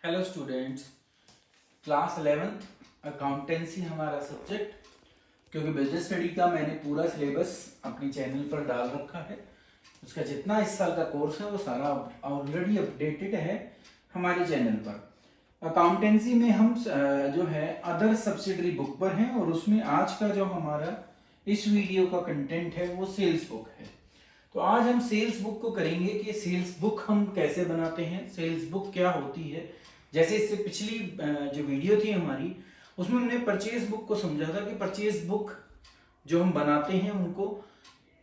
Hello students, class 11th accountancy हमारा subject. क्योंकि business study का मैंने पूरा सिलेबस अपनी चैनल पर डाल रखा है, उसका जितना इस साल का कोर्स है वो सारा ऑलरेडी अपडेटेड है हमारे चैनल पर। अकाउंटेंसी में हम जो है अदर सब्सिडरी बुक पर हैं और उसमें आज का जो हमारा इस वीडियो का कंटेंट है वो सेल्स बुक है। तो आज हम सेल्स बुक को करेंगे कि सेल्स बुक हम कैसे बनाते हैं, सेल्स बुक क्या होती है। जैसे इससे पिछली जो वीडियो थी हमारी उसमें हमने परचेज बुक को समझा था कि परचेज बुक जो हम बनाते हैं उनको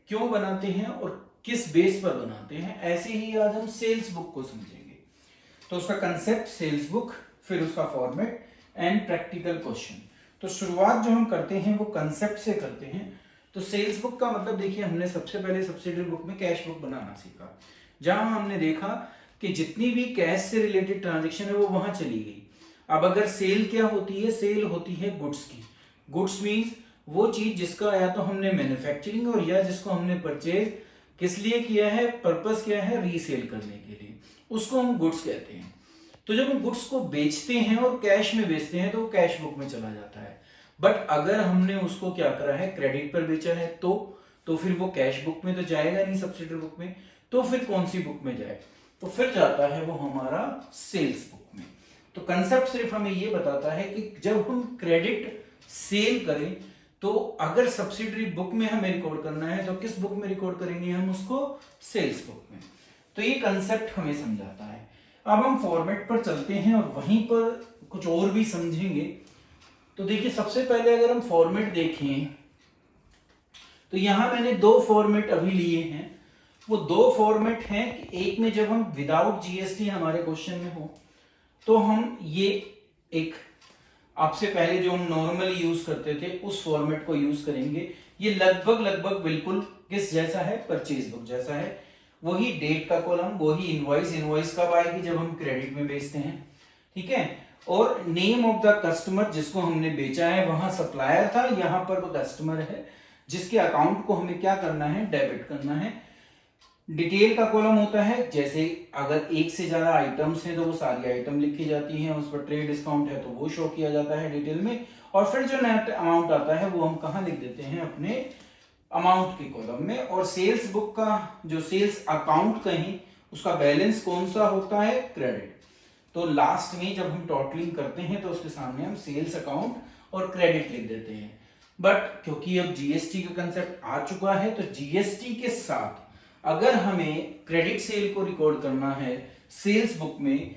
क्यों बनाते हैं और किस बेस पर बनाते हैं। ऐसे ही आज हम सेल्स बुक को समझेंगे। तो उसका कंसेप्ट सेल्स बुक, फिर उसका फॉर्मेट एंड प्रैक्टिकल क्वेश्चन। तो शुरुआत जो हम करते हैं वो कंसेप्ट से करते हैं। तो सेल्स बुक का मतलब देखिए, हमने सबसे पहले सब्सिडरी बुक में कैश बुक बनाना सीखा, जहां हमने देखा कि जितनी भी कैश से रिलेटेड ट्रांजेक्शन है वो वहां चली गई। अब अगर सेल क्या होती है, सेल होती है गुड्स की। गुड्स मीन्स वो चीज जिसका या तो हमने मैन्युफैक्चरिंग और या जिसको हमने परचेज किस लिए किया है, पर्पस क्या है, रीसेल करने के लिए, उसको हम गुड्स कहते हैं। तो जब हम गुड्स को बेचते हैं और कैश में बेचते हैं तो वो कैश बुक में चला जाता है। बट अगर हमने उसको क्या करा है, क्रेडिट पर बेचा है तो फिर वो कैश बुक में तो जाएगा नहीं, सब्सिडरी बुक में। तो फिर कौन सी बुक में जाए, तो फिर जाता है वो हमारा सेल्स बुक में। तो कंसेप्ट सिर्फ हमें ये बताता है कि जब हम क्रेडिट सेल करें तो अगर सब्सिडरी बुक में हमें रिकॉर्ड करना है तो किस बुक में रिकॉर्ड करेंगे, हम उसको सेल्स बुक में। तो ये कंसेप्ट हमें समझाता है। अब हम फॉर्मेट पर चलते हैं और वहीं पर कुछ और भी समझेंगे। तो देखिए, सबसे पहले अगर हम फॉर्मेट देखें तो यहां मैंने दो फॉर्मेट अभी लिए हैं। वो दो फॉर्मेट हैं कि एक में जब हम विदाउट जीएसटी हमारे क्वेश्चन में हो तो हम ये एक आपसे पहले जो हम नॉर्मली यूज करते थे उस फॉर्मेट को यूज करेंगे। ये लगभग बिल्कुल किस जैसा है, परचेज बुक जैसा है। वही डेट का कॉलम, वही इनवॉइस। इनवॉइस कब आएगी, जब हम क्रेडिट में बेचते हैं, ठीक है। और नेम ऑफ द कस्टमर जिसको हमने बेचा है, वहां सप्लायर था, यहां पर वो कस्टमर है जिसके अकाउंट को हमें क्या करना है, डेबिट करना है। डिटेल का कॉलम होता है, जैसे अगर एक से ज्यादा आइटम्स हैं तो वो सारी आइटम लिखी जाती हैं, उस पर ट्रेड डिस्काउंट है तो वो शो किया जाता है डिटेल में। और फिर जो नेट अमाउंट आता है वो हम कहां लिख देते हैं, अपने अमाउंट के कॉलम में। और सेल्स बुक का जो सेल्स अकाउंट कहीं उसका बैलेंस कौन सा होता है, क्रेडिट। तो लास्ट में जब हम टोटलिंग करते हैं तो उसके सामने हम सेल्स अकाउंट और क्रेडिट लिख देते हैं। बट क्योंकि अब जीएसटी का कंसेप्ट आ चुका है तो जीएसटी के साथ अगर हमें क्रेडिट सेल को रिकॉर्ड करना है सेल्स बुक में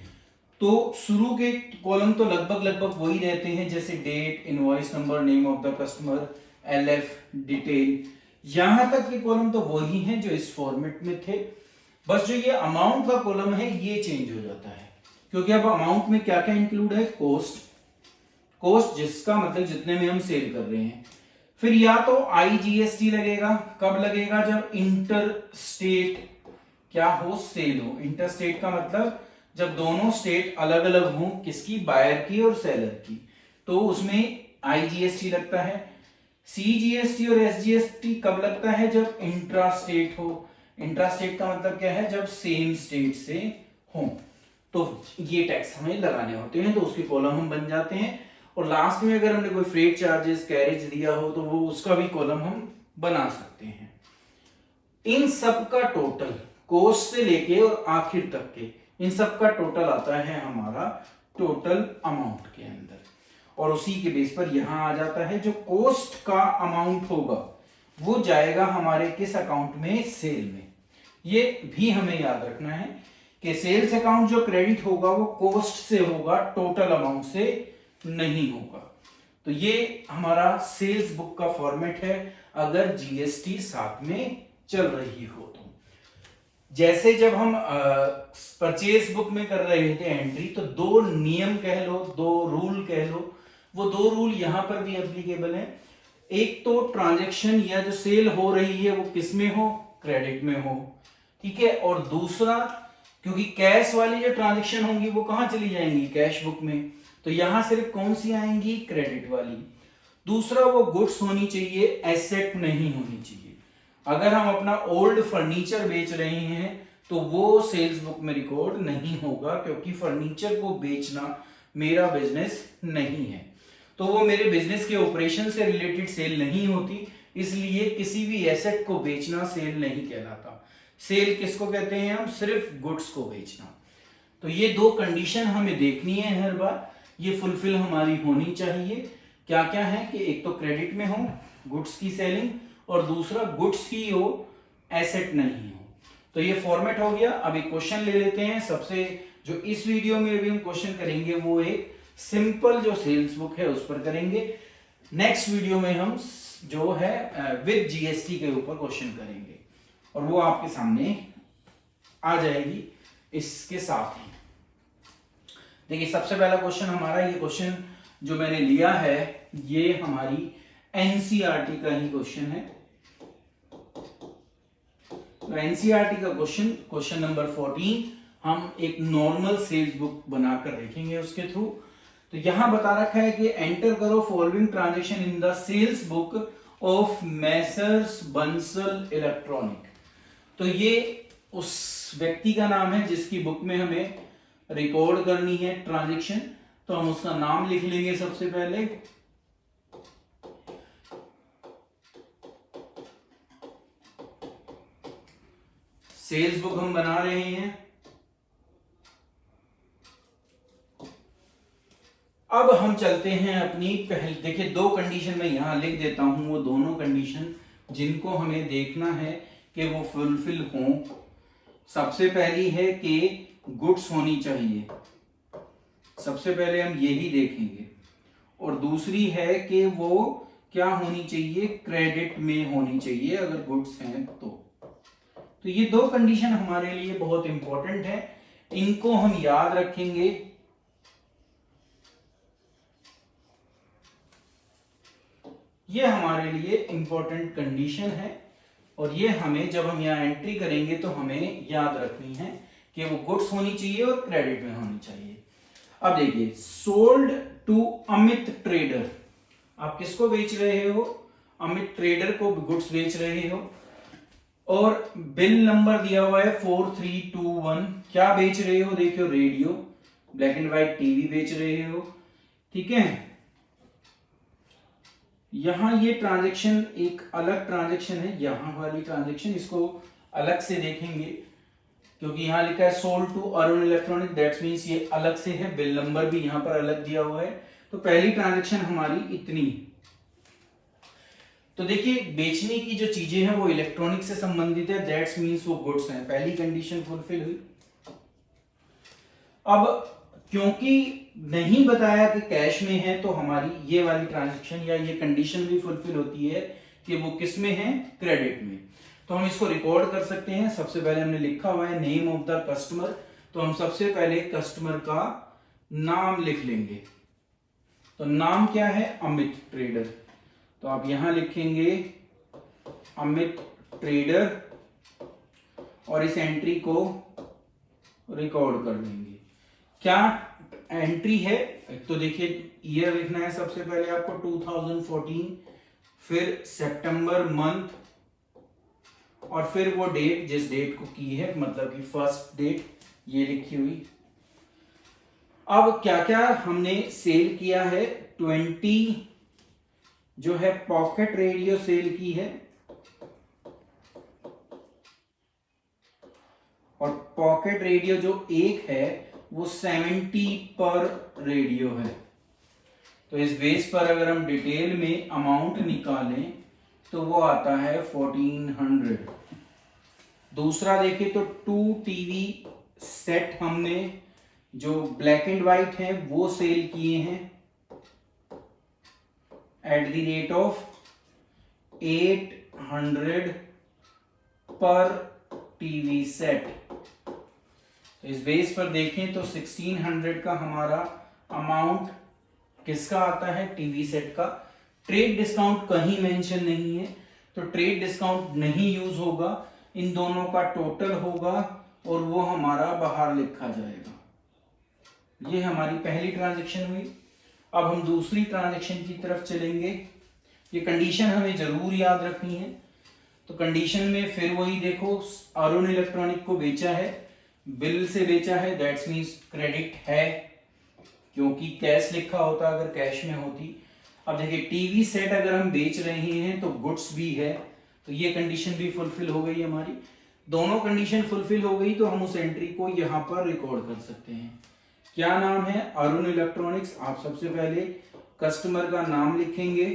तो शुरू के कॉलम तो लगभग वही रहते हैं, जैसे date, invoice number, name of the customer, LF, detail. यहां तक के कॉलम तो वही हैं जो इस फॉर्मेट में थे। बस जो ये अमाउंट का कॉलम है ये चेंज हो जाता है, क्योंकि अब अमाउंट में क्या क्या इंक्लूड है, कॉस्ट जिसका मतलब जितने में हम सेल कर रहे हैं। फिर या तो आईजीएसटी लगेगा, कब लगेगा, जब इंटर स्टेट क्या हो, सेल हो। इंटर स्टेट का मतलब जब दोनों स्टेट अलग अलग हों, किसकी, बायर की और सेलर की, तो उसमें आईजीएसटी लगता है। सीजीएसटी और एसजीएसटी कब लगता है, जब इंट्रा स्टेट हो। इंट्रा स्टेट का मतलब क्या है, जब सेम स्टेट से हो, तो ये टैक्स हमें लगाने होते हैं, तो उसके कॉलम हम बन जाते हैं। और लास्ट में अगर हमने कोई फ्रेट चार्जेस, कैरेज दिया हो तो वो उसका भी कॉलम हम बना सकते हैं। इन सब का टोटल, कॉस्ट से लेके और आखिर तक के, इन सब का टोटल आता है हमारा टोटल अमाउंट के अंदर। और उसी के बेस पर यहां आ जाता है जो कॉस्ट का अमाउंट होगा वो जाएगा हमारे किस अकाउंट में, सेल में। ये भी हमें याद रखना है कि सेल्स अकाउंट जो क्रेडिट होगा वो कॉस्ट से होगा, टोटल अमाउंट से नहीं होगा। तो ये हमारा सेल्स बुक का फॉर्मेट है अगर जीएसटी साथ में चल रही हो तो। जैसे जब हम परचेज बुक में कर रहे थे एंट्री, तो दो नियम कह लो, दो रूल कह लो, वो दो रूल यहां पर भी एप्लीकेबल है। एक तो ट्रांजैक्शन या जो सेल हो रही है वो किस में हो, क्रेडिट में हो, ठीक है। और दूसरा, क्योंकि कैश वाली जो ट्रांजैक्शन होंगी वो कहां चली जाएंगी, कैश बुक में, तो यहां सिर्फ कौन सी आएंगी, क्रेडिट वाली। दूसरा, वो गुड्स होनी चाहिए, एसेट नहीं होनी चाहिए। अगर हम अपना ओल्ड फर्नीचर बेच रहे हैं तो वो सेल्स बुक में रिकॉर्ड नहीं होगा, क्योंकि फर्नीचर को बेचना मेरा बिजनेस नहीं है। तो वो मेरे बिजनेस के ऑपरेशन से रिलेटेड सेल नहीं होती, इसलिए किसी भी एसेट को बेचना सेल नहीं कहलाता। सेल किसको कहते हैं हम? सिर्फ गुड्स को बेचना। तो ये दो कंडीशन हमें देखनी है हर बार, ये फुलफिल हमारी होनी चाहिए। क्या क्या है कि एक तो क्रेडिट में हो गुड्स की सेलिंग, और दूसरा गुड्स की हो, एसेट नहीं हो। तो ये फॉर्मेट हो गया। अब एक क्वेश्चन ले लेते हैं। सबसे जो इस वीडियो में भी हम क्वेश्चन करेंगे वो एक सिंपल जो सेल्स बुक है उस पर करेंगे। नेक्स्ट वीडियो में हम जो है विद जीएसटी के ऊपर क्वेश्चन करेंगे, और वो आपके सामने आ जाएगी इसके साथ ही। देखिए सबसे पहला क्वेश्चन हमारा, ये क्वेश्चन जो मैंने लिया है ये हमारी एनसीईआरटी का ही क्वेश्चन है। तो एनसीईआरटी का क्वेश्चन नंबर 14 हम एक नॉर्मल सेल्स बुक बनाकर देखेंगे उसके थ्रू। तो यहां बता रखा है कि एंटर करो following transaction in the sales book of Messrs Bansal electronic. तो ये उस व्यक्ति का नाम है जिसकी बुक में हमें रिकॉर्ड करनी है ट्रांजैक्शन। तो हम उसका नाम लिख लेंगे सबसे पहले। सेल्स बुक हम बना रहे हैं। अब हम चलते हैं अपनी पहली, देखिए दो कंडीशन मैं यहां लिख देता हूं, वो दोनों कंडीशन जिनको हमें देखना है कि वो फुलफिल हों। सबसे पहली है कि गुड्स होनी चाहिए, सबसे पहले हम यही देखेंगे। और दूसरी है कि वो क्या होनी चाहिए? क्रेडिट में होनी चाहिए अगर गुड्स हैं तो ये दो कंडीशन हमारे लिए बहुत इंपॉर्टेंट है, इनको हम याद रखेंगे। ये हमारे लिए इंपॉर्टेंट कंडीशन है, और ये हमें जब हम यहां एंट्री करेंगे तो हमें याद रखनी है कि वो गुड्स होनी चाहिए और क्रेडिट में होनी चाहिए। अब देखिए, सोल्ड टू अमित ट्रेडर, आप किसको बेच रहे हो? अमित ट्रेडर को गुड्स बेच रहे हो, और बिल नंबर दिया हुआ है 4321। क्या बेच रहे हो? देखियो radio, black and white TV बेच रहे हो, ठीक है। यहां ये ट्रांजैक्शन एक अलग ट्रांजैक्शन है, यहां वाली ट्रांजैक्शन इसको अलग से देखेंगे, क्योंकि यहां लिखा है sold to Arun electronic, that's means ये अलग से है, बिल नंबर भी यहां पर अलग दिया हुआ है। तो पहली ट्रांजैक्शन हमारी इतनी। तो देखिए बेचने की जो चीजें हैं वो इलेक्ट्रॉनिक से संबंधित है, दैट्स मींस वो गुड्स हैं। पहली कंडीशन फुलफिल हुई। अब क्योंकि नहीं बताया कि कैश में है, तो हमारी ये वाली ट्रांजैक्शन या ये कंडीशन भी फुलफिल होती है कि वो किस में है? क्रेडिट में। तो हम इसको रिकॉर्ड कर सकते हैं। सबसे पहले हमने लिखा हुआ है नेम ऑफ द कस्टमर, तो हम सबसे पहले कस्टमर का नाम लिख लेंगे। तो नाम क्या है? अमित ट्रेडर। तो आप यहां लिखेंगे अमित ट्रेडर, और इस एंट्री को रिकॉर्ड कर देंगे। क्या एंट्री है? एक तो देखिए ईयर लिखना है सबसे पहले आपको 2014, फिर सितंबर मंथ, और फिर वो डेट जिस डेट को की है, मतलब कि फर्स्ट डेट ये लिखी हुई। अब क्या क्या हमने सेल किया है? 20 जो है पॉकेट रेडियो सेल की है, और पॉकेट रेडियो जो एक है वो 70 पर रेडियो है। तो इस बेस पर अगर हम डिटेल में अमाउंट निकालें तो वो आता है 1400। दूसरा देखें तो 2 टीवी सेट हमने जो ब्लैक एंड व्हाइट है वो सेल किए हैं एट द रेट ऑफ 800 पर टीवी सेट। तो इस बेस पर देखें तो 1600 का हमारा अमाउंट किसका आता है? टीवी सेट का। ट्रेड डिस्काउंट कहीं मेंशन नहीं है, तो ट्रेड डिस्काउंट नहीं यूज होगा, इन दोनों का टोटल होगा और वो हमारा बाहर लिखा जाएगा। ये हमारी पहली ट्रांजैक्शन हुई। अब हम दूसरी ट्रांजैक्शन की तरफ चलेंगे। ये कंडीशन हमें जरूर याद रखनी है। तो कंडीशन में फिर वही देखो, अरुण इलेक्ट्रॉनिक को बेचा है, बिल से बेचा है, दैट्स मीन्स क्रेडिट है, क्योंकि कैश लिखा होता अगर कैश में होती। अब देखिए टीवी सेट अगर हम बेच रहे हैं तो गुड्स भी है, तो ये कंडीशन भी फुलफिल हो गई हमारी। दोनों कंडीशन फुलफिल हो गई तो हम उस एंट्री को यहां पर रिकॉर्ड कर सकते हैं। क्या नाम है? अरुण इलेक्ट्रॉनिक्स। आप सबसे पहले कस्टमर का नाम लिखेंगे,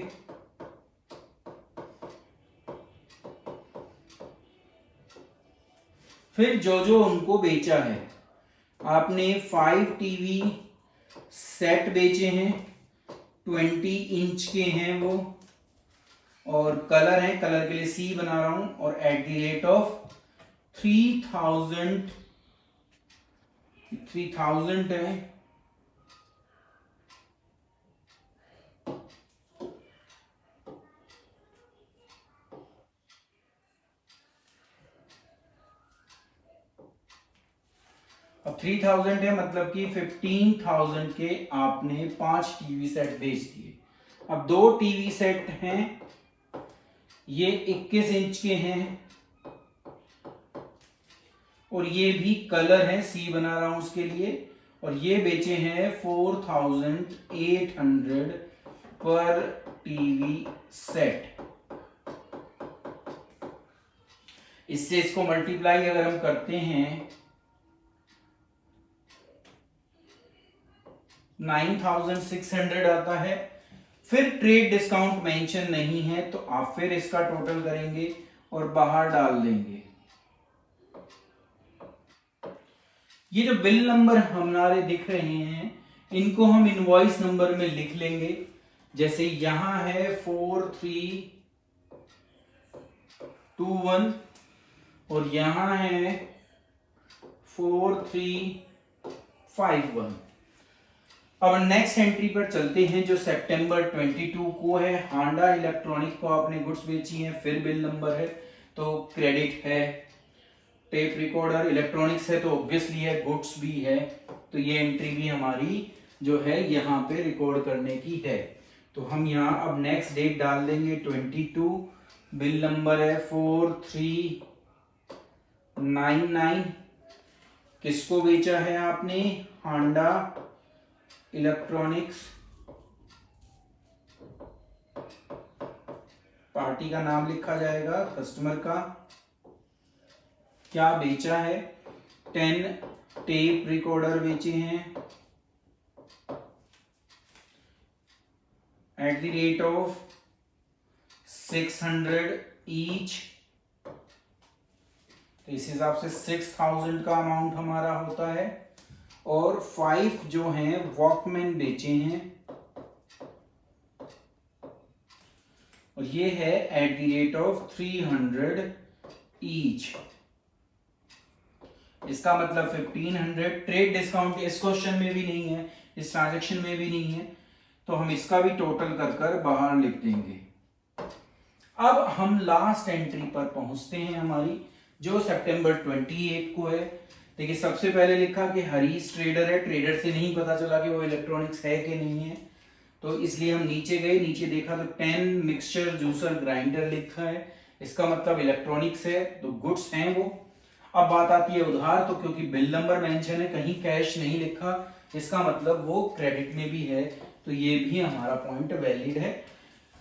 फिर जो जो उनको बेचा है, आपने 5 टीवी सेट बेचे हैं, 20 इंच के हैं वो, और कलर है, कलर के लिए सी बना रहा हूं, और एट द रेट ऑफ 3000 है। अब 3000 है मतलब कि 15,000 के आपने 5 टीवी सेट बेच दिए। अब 2 टीवी सेट हैं, ये 21 इंच के हैं और ये भी कलर है, सी बना रहा हूं उसके लिए, और ये बेचे हैं 4800 पर टीवी सेट। इससे इसको मल्टीप्लाई अगर हम करते हैं 9600 आता है। फिर ट्रेड डिस्काउंट मेंशन नहीं है तो आप फिर इसका टोटल करेंगे और बाहर डाल देंगे। ये जो बिल नंबर हमारे दिख रहे हैं इनको हम इनवॉइस नंबर में लिख लेंगे। जैसे यहां है 4321 और यहां है 4351। अब नेक्स्ट एंट्री पर चलते हैं जो सितंबर 22 को है। हांडा इलेक्ट्रॉनिक को आपने गुड्स बेची हैं, फिर बिल नंबर है तो क्रेडिट है। टेप रिकॉर्डर इलेक्ट्रॉनिक्स है तो ऑब्वियसली है, गुड्स भी है, तो ये एंट्री भी हमारी जो है यहाँ पे रिकॉर्ड करने की है। तो हम यहाँ अब नेक्स्ट डेट डाल देंगे 22, बिल नंबर है 4399। किसको बेचा है आपने? हांडा इलेक्ट्रॉनिक्स। पार्टी का नाम लिखा जाएगा, कस्टमर का। क्या बेचा है? 10 टेप रिकॉर्डर बेचे हैं at the rate of 600 each. तो इस हिसाब से 6000 का अमाउंट हमारा होता है। और 5 जो हैं वॉकमैन बेचे हैं और ये है at the rate of 300 each. इसका मतलब 1500। ट्रेड डिस्काउंट इस क्वेश्चन में भी नहीं है, इस ट्रांजैक्शन में भी नहीं है, तो हम इसका भी टोटल कर बाहर लिख देंगे। अब हम लास्ट एंट्री पर पहुंचते हैं हमारी, जो सितंबर 28 को है। देखिए सबसे पहले लिखा कि हरीश ट्रेडर है, ट्रेडर से नहीं पता चला कि वो इलेक्ट्रॉनिक्स है कि नहीं है, तो इसलिए हम नीचे गए, नीचे देखा तो 10 मिक्सचर जूसर ग्राइंडर लिखा है, इसका मतलब इलेक्ट्रॉनिक्स है, तो गुड्स हैं वो। अब बात आती है उधार, तो क्योंकि बिल नंबर मेंशन है, कहीं कैश नहीं लिखा, इसका मतलब वो क्रेडिट में भी है, तो ये भी हमारा पॉइंट वैलिड है।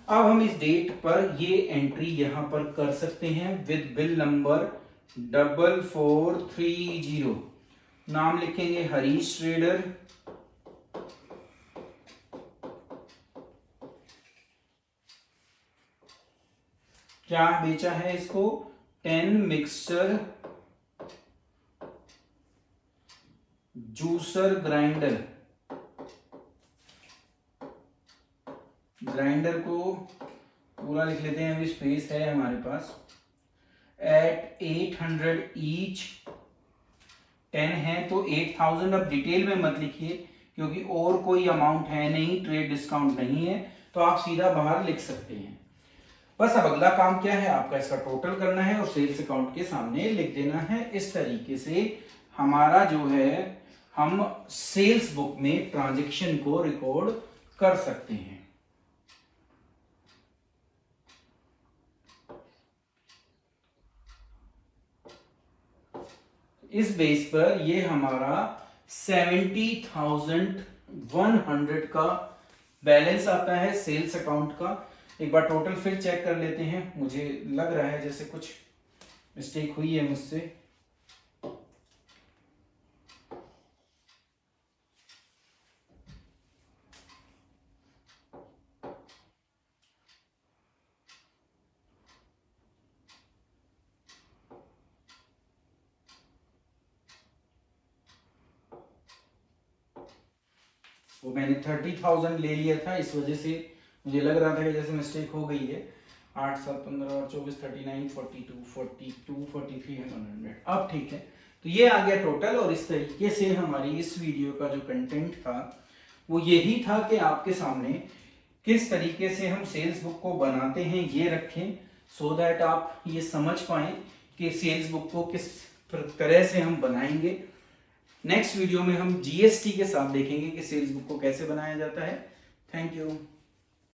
अब हम इस डेट पर ये एंट्री यहां पर कर सकते हैं विद बिल नंबर 4430। नाम लिखेंगे हरीश ट्रेडर। क्या बेचा है इसको? 10 मिक्सचर जूसर ग्राइंडर। ग्राइंडर को पूरा लिख लेते हैं, अभी स्पेस है हमारे पास। Eight 800 each. 10 है तो 8000। अब डिटेल में मत लिखिए क्योंकि और कोई अमाउंट है नहीं, ट्रेड डिस्काउंट नहीं है, तो आप सीधा बाहर लिख सकते हैं। बस अब अगला काम क्या है, आपका इसका टोटल करना है और सेल्स अकाउंट के सामने लिख देना है। इस तरीके से हमारा जो है हम सेल्स बुक में ट्रांजैक्शन को रिकॉर्ड कर सकते हैं। इस बेस पर ये हमारा 70,100 का बैलेंस आता है सेल्स अकाउंट का। एक बार टोटल फिर चेक कर लेते हैं, मुझे लग रहा है जैसे कुछ मिस्टेक हुई है मुझसे। वो मैंने 30,000 ले लिया था, इस वजह से मुझे लग रहा था कि जैसे मिस्टेक हो गई है। 8 7 15 और 24 39 42 42 43 है 100। अब ठीक है, तो ये आ गया टोटल। और इस तरीके से हमारी इस वीडियो का जो कंटेंट था वो यही था कि आपके सामने किस तरीके से हम सेल्स बुक को बनाते हैं ये रखें, सो दैट आप ये समझ पाएं कि सेल्स बुक को किस तरह से हम बनाएंगे। नेक्स्ट वीडियो में हम जीएसटी के साथ देखेंगे कि सेल्स बुक को कैसे बनाया जाता है। Thank you.